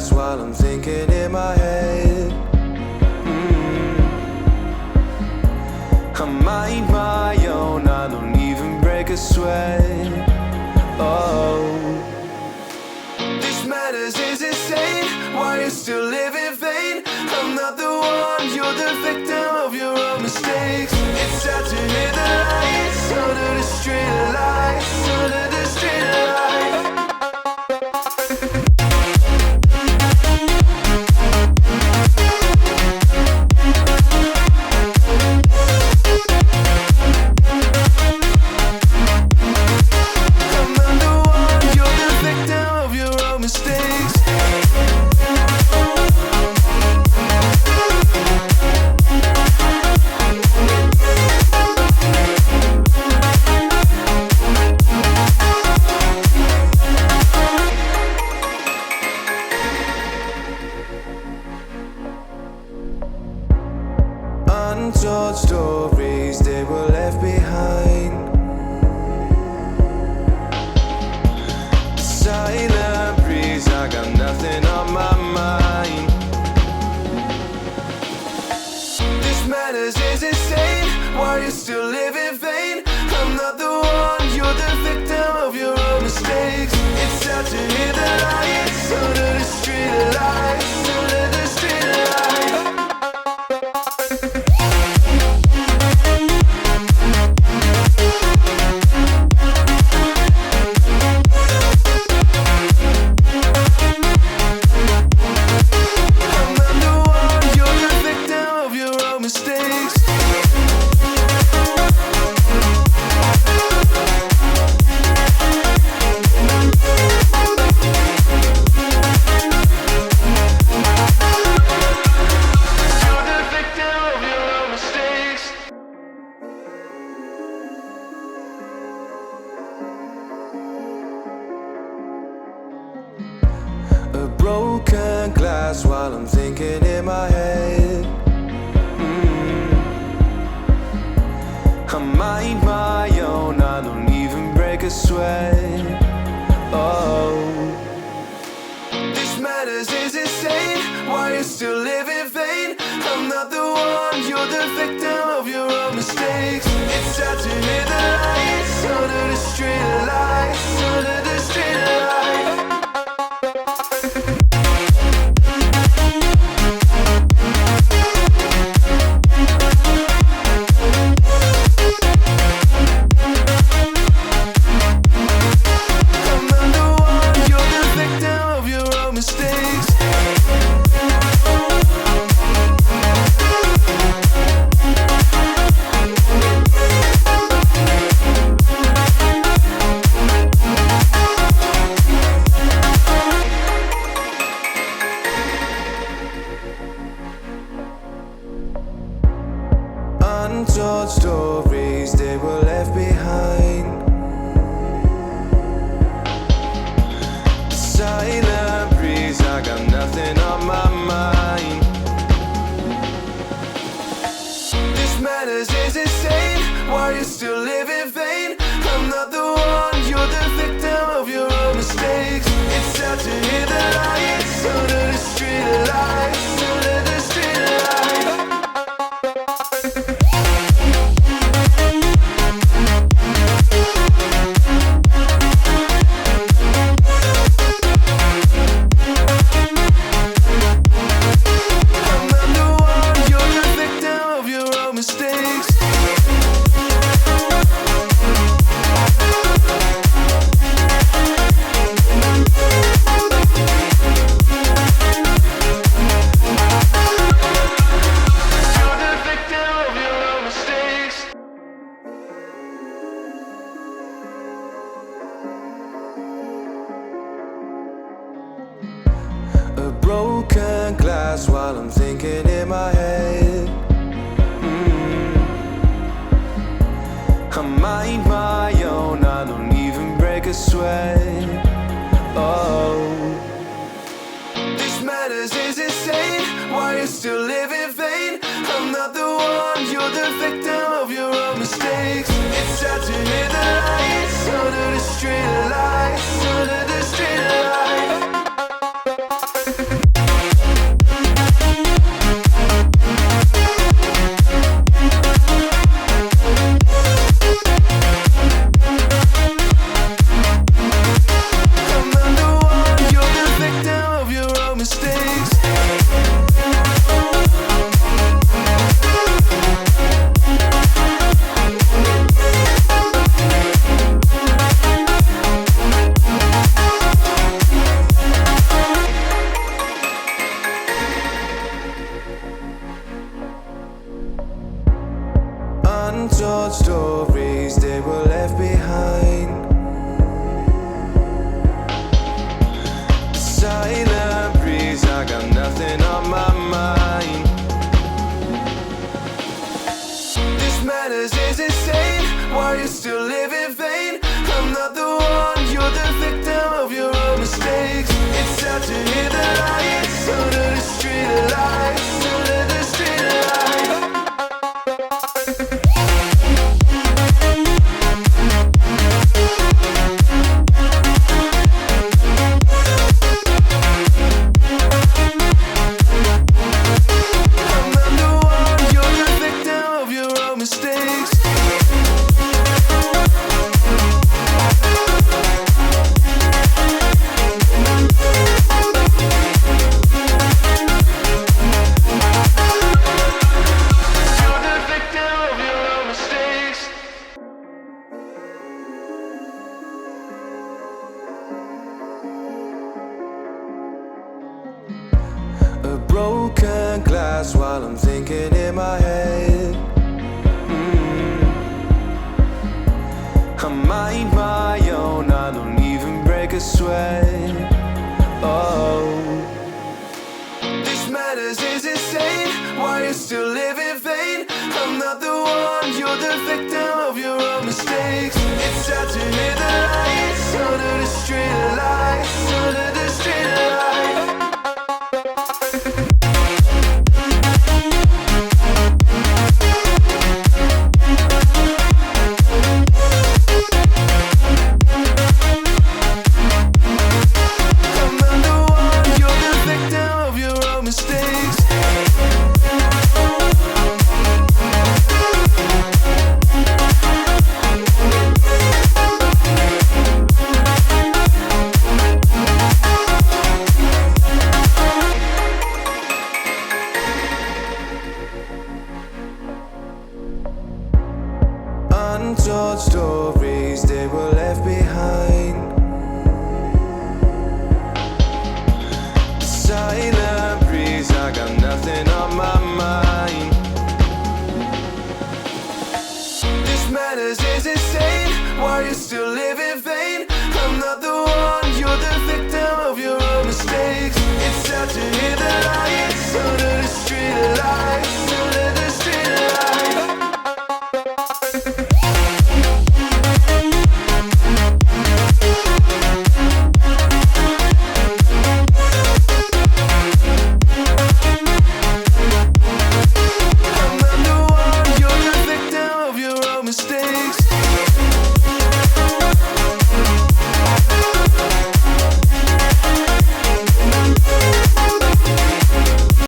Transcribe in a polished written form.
glass while I'm thinking in my head. I mind my own, I don't even break a sweat. Oh, this madness is insane. Why you still live in vain? I'm not the one, you're the victim of your own mistakes. It's sad to hear the lights under the street lights, under the street lights. Untold stories, they were left behind. Silent breeze, I got nothing on my mind. This madness is insane. Why you still live in vain? I'm not the one, you're the victim of your own mistakes. It's sad to hear the lights under the street lights, under the street lights. A broken glass while I'm thinking in my head. I mind my own, I don't even break a sweat. Oh, this madness is insane. Why you still live in vain? I'm not the one, you're the victim of your own mistakes. It's sad to hear the lights under the street lights, under the street lights. Untold stories, they were left behind. Silent breeze, I got nothing on my mind. This madness is insane. Why you still live in vain? I'm not the one, you're the victim of your own mistakes. It's sad to hear the lights under the street lights, under the street lights. A broken glass while I'm thinking in my head. I mind my own, I don't even break a sweat. Oh, this madness is insane. Why you still live in vain? I'm not the one, you're the victim of your own mistakes. It's sad to hear the lights under the street lights, under the street lights. Untold stories, they were left behind. Silent breeze, I got nothing on my mind. This madness is insane. Why you still live in vain? I'm not the one, you're the victim of your own mistakes. It's time to hear the lights under the street lights, under the street lights. A broken glass while I'm thinking in my head. I mind my own, I don't even break a sweat. Oh, this madness is insane. Why you still live in vain? I'm not the one, you're the victim of your own mistakes. It's time to hear the lights under the street lights, under the street lights. Untold stories, they were